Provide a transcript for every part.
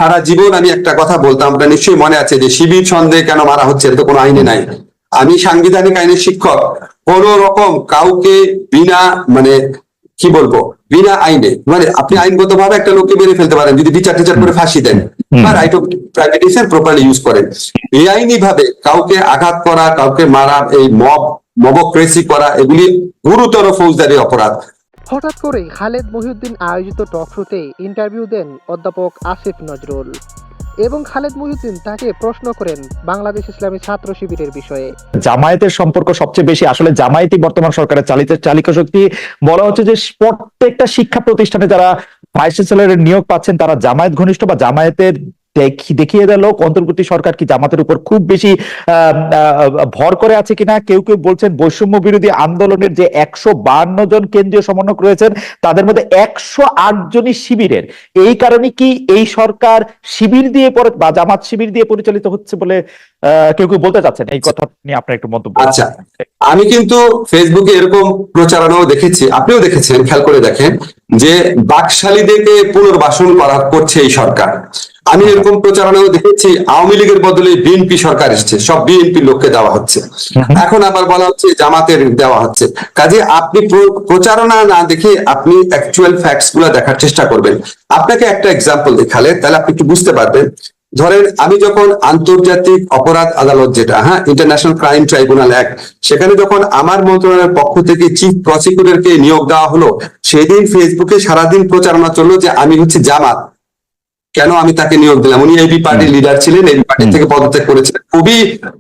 সারা জীবন আমি একটা কথা বলতাম, আপনার নিশ্চয়ই মনে আছে যে শিবির সন্দেহে কেন মারা হচ্ছে, এটা তো কোনো আইনে নাই। আমি সাংবিধানিক আইনের শিক্ষক। কোন রকম কাউকে বিনা মানে কি বলবো, বিনা আইনে মানে আপনি আইনগত ভাবে একটা লোককে মেরে ফেলতে পারেন যদি বিচার টিচার করে ফাঁসি দেন বা right of privatisation properly use করেন। বেআইনি ভাবে কাউকে আঘাত করা, কাউকে মারা, এই মবক্রেসি করা, এগুলি গুরুতর ফৌজদারি অপরাধ। হঠাৎ করেই খালেদ মহিউদ্দিন আয়োজিত টক শোতে ইন্টারভিউ দেন অধ্যাপক আসিফ নজরুল এবং খালেদ মহিউদ্দিন তাকে প্রশ্ন করেন বাংলাদেশ ইসলামী ছাত্র শিবিরের বিষয়ে। জামায়াতের সম্পর্ক সবচেয়ে বেশি আসলে জামায়াতই বর্তমান সরকারের চালিকা শক্তি। বলা হচ্ছে যে প্রত্যেকটা শিক্ষা প্রতিষ্ঠানে যারা ভাইস চ্যান্সেলরের নিয়োগ পাচ্ছেন তারা জামায়াত ঘনিষ্ঠ বা জামায়াতের দেখিয়ে দিল। অন্তর্বর্তী সরকার কি জামাতের উপর খুব বেশি ভর করে আছে কিনা? কেউ কেউ বলছেন বৈষম্য বিরোধী আন্দোলনের যে 152 জন কেন্দ্রীয় সমন্বয়ক রয়েছেন তাদের মধ্যে 108 জনই শিবিরের। এই কারণে কি এই সরকার শিবির দিয়ে বা জামাত শিবির দিয়ে পরিচালিত হচ্ছে বলে কেউ কেউ বলতে চাচ্ছেন? এই কথা নিয়ে আপনার একটু মন্তব্য। আচ্ছা, আমি কিন্তু ফেসবুকে এরকম প্রচারণাও দেখেছি, আপনিও দেখেছেন, খেয়াল করে দেখেন যে বাকশালীদেরকে পুনর্বাসন করছে এই সরকার। আমি এরকম প্রচারণাও দেখেছি আওয়ামী লীগের বদলে বিএনপি সরকার এসছে, সব বিএনপি লোককে দেওয়া হচ্ছে, এখন আবার বলা হচ্ছে জামাতের দেওয়া হচ্ছে। কাজে আপনি প্রচারণা না দেখে আপনি অ্যাকচুয়াল ফ্যাক্টস গুলা দেখার চেষ্টা করবেন। আপনাকে একটা এক্সাম্পল দেখালে তাহলে আপনি একটু বুঝতে পারবেন। ধরেন আমি যখন আন্তর্জাতিক অপরাধ আদালত, যেটা ইন্টারন্যাশনাল ক্রাইম ট্রাইব্যুনাল অ্যাক্ট, সেখানে যখন আমার মন্ত্রণালয়ের পক্ষ থেকে চিফ প্রসিকিউটরকে নিয়োগ দেওয়া হলো, সেদিন ফেসবুকে সারাদিন প্রচারণা চললো যে আমি হচ্ছে জামাত, কেন আমি তাকে নিয়োগ দিলাম। উনি এবি পার্টির লিডার ছিলেন, এবি পার্টি থেকে পদত্যাগ করেছিলেন,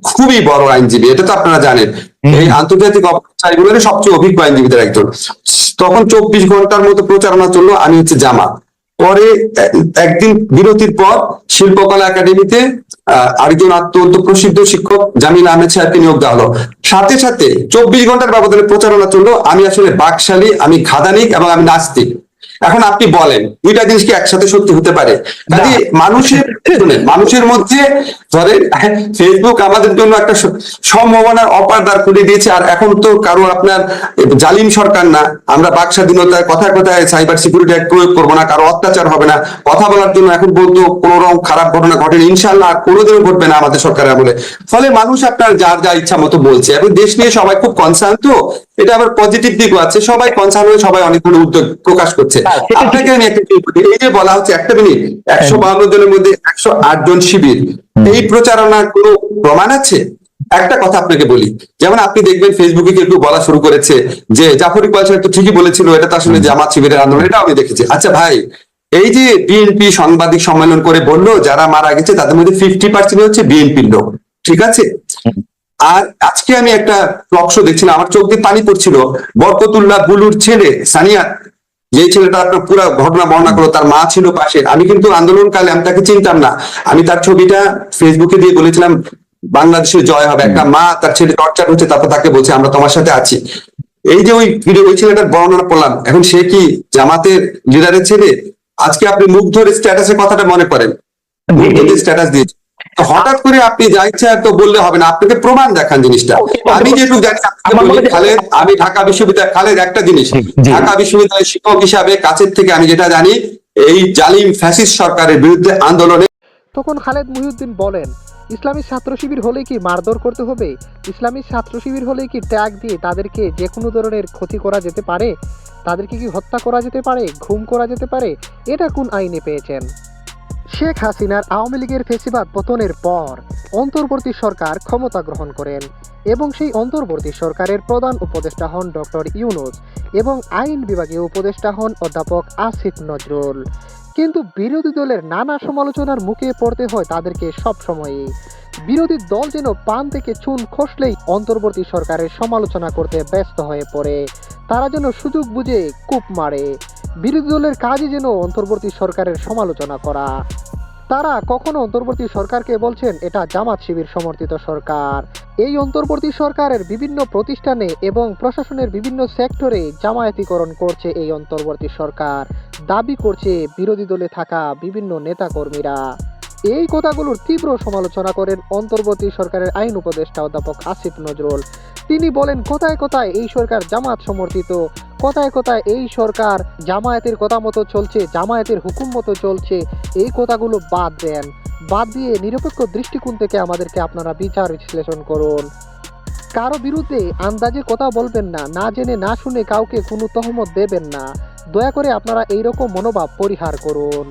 খুবই বড় আইনজীবী, এটা তো আপনারা জানেন, এই আন্তর্জাতিক অপরাধ ট্রাইব্যুনালের সবচেয়ে অভিজ্ঞ আইনজীবীদের একজন। তখন 24 ঘন্টার মতো প্রচারণা চললো আমি হচ্ছে জামাত। পরে একদিন বিরতির পর শিল্পকলা একাডেমিতে আরেকজন অত্যন্ত প্রসিদ্ধ শিক্ষক জামিল আহমেদ সাহেবকে নিয়োগ দেওয়া হলো। সাথে সাথে 24 ঘন্টার ব্যবধানে প্রচারণা চললো আমি আসলে বাকশালী, আমি খাদানিক এবং আমি নাস্তিক। এখন আপনি বলেন দুইটা জিনিস কি একসাথে সত্যি হতে পারে? কাজে মানুষের মধ্যে ধরেন ফেসবুক আমাদের জন্য একটা সম্ভাবনার অপার দ্বার খুলে দিয়েছে। আর এখন তো কারো আপনার জালিম সরকার না, আমরা বাক স্বাধীনতায় কথায় কথায় সাইবার সিকিউরিটি অ্যাক্ট প্রয়োগ করবো না, কারো অত্যাচার হবে না, কথা বলার জন্য এখন বলতো কোন রকম খারাপ ঘটনা ঘটেনি, ইনশাল্লাহ আর কোনোদিনও ঘটবে না আমাদের সরকারের আমলে। ফলে মানুষ আপনার যার যা ইচ্ছা মতো বলছে এবং দেশ নিয়ে সবাই খুব কনসার্ন। তো এটা আবার পজিটিভ দিকও আছে, সবাই কনসার্ন হয়ে সবাই অনেক ধরনের উদ্যোগ প্রকাশ করছে। আপনাকে আমি একটা এই যে বলা হচ্ছে একটা মিনিট 152 জনের মধ্যে 108 জন শিবির, এই প্রচারণার কোনো প্রমাণ আছে? একটা কথা আপনাকে বলি, যেমন আপনি দেখবেন ফেসবুকে কেউ বলা শুরু করেছে যে জাফর ইকবাল সাহেব তো ঠিকই বলেছিল, এটা তো আসলে জামাত শিবিরের আন্দোলন, এটা আমি দেখেছি। আচ্ছা ভাই, এই যে বিএনপি সাংবাদিক সম্মেলন করে বললো যারা মারা গেছে তাদের মধ্যে 50% হচ্ছে বিএনপির লোক, ঠিক আছে? আর আজকে আমি একটা টক শো দেখছিলাম, আমার চোখ দিয়ে পানি পড়ছিল। বরকতুল্লাহ বুলুর ছেলে সানিয়া, যে ছেলেটা আপনার পুরো ঘটনা বর্ণনা করলো, তার মা ছিল পাশে। আমি কিন্তু আন্দোলনকালে আমি তাকে চিনতাম না, আমি তার ছবিটা ফেসবুকে দিয়ে বলেছিলাম বাংলাদেশের জয় হবে। একটা মা তার ছেলে টর্চার হচ্ছে, তারপর তাকে বলছে আমরা তোমার সাথে আছি। এই যে ওই ভিডিও, ওই ছেলেটার বর্ণনা করলাম, এখন সে কি জামাতের লিডারের ছেলে? আজকে আপনি মুগ্ধর স্ট্যাটাসের কথাটা মনে করেন, স্ট্যাটাস দিয়েছে, হঠাৎ করে আপনি যা ইচ্ছা তো বললে হবে না, আপনাকে প্রমাণ দেখান জিনিসটা। আমি যেটুকু জানি খালেদ, আমি ঢাকা বিশ্ববিদ্যালয়, খালেদ একটা জিনিস, ঢাকা বিশ্ববিদ্যালয়ের শিক্ষক হিসাবে কাছের থেকে আমি যেটা জানি, এই জালিম ফ্যাসিস্ট সরকারের বিরুদ্ধে আন্দোলনে। তখন খালেদ মহিউদ্দিন বলেন, ইসলামী ছাত্র শিবির হলে কি মারধর করতে হবে? ইসলামী ছাত্র শিবির হলে কি ট্যাগ দিয়ে তাদেরকে যে কোনো ধরনের ক্ষতি করা যেতে পারে? তাদেরকে কি হত্যা করা যেতে পারে, ঘুম করা যেতে পারে? এটা কোন আইনে পেয়েছেন? শেখ হাসিনার আওয়ামী লীগের ফেসিবাদ পতনের পর অন্তর্বর্তী সরকার ক্ষমতা গ্রহণ করেন এবং সেই অন্তর্বর্তী সরকারের প্রধান উপদেষ্টা হন ডক্টর ইউনূস এবং আইন বিভাগীয় উপদেষ্টা হন অধ্যাপক আসিফ নজরুল। কিন্তু বিরোধী দলের নানা সমালোচনার মুখে পড়তে হয় তাদেরকে সব সময়ই। বিরোধী দল যেন পান থেকে চুন খসলেই অন্তর্বর্তী সরকারের সমালোচনা করতে ব্যস্ত হয়ে পড়ে, তারা যেন সুযোগ বুঝে কূপ মারে। বিরোধী দলের কাজই যেন অন্তর্বর্তী সরকারের সমালোচনা করা। তারা কখনো অন্তর্বর্তী সরকারকে বলছেন এটা জামাত শিবির সমর্থিত সরকার। এই অন্তর্বর্তী সরকারের বিভিন্ন প্রতিষ্ঠানে এবং প্রশাসনের বিভিন্ন সেক্টরে জামায়াতিকরণ করছে এই অন্তর্বর্তী সরকার, দাবি করছে বিরোধী দলে থাকা বিভিন্ন নেতাকর্মীরা। এই কথাগুলোর তীব্র সমালোচনা করেন অন্তর্বর্তী সরকারের আইন উপদেষ্টা অধ্যাপক আসিফ নজরুল। তিনি বলেন, কোথায় কোথায় এই সরকার জামাত সমর্থিত, কথায় কথায় এই সরকার জামায়াতের কথা মতো চলছে, জামায়াতের হুকুম মতো চলছে, এই কথাগুলো বাদ দেন। বাদ দিয়ে নিরপেক্ষ দৃষ্টিকোণ থেকে আমাদেরকে আপনারা বিচার বিশ্লেষণ করুন। কারো বিরুদ্ধে আন্দাজে কথা বলবেন না, না জেনে না শুনে কাউকে কোনো তহমত দেবেন না। দয়া করে আপনারা এইরকম মনোভাব পরিহার করুন।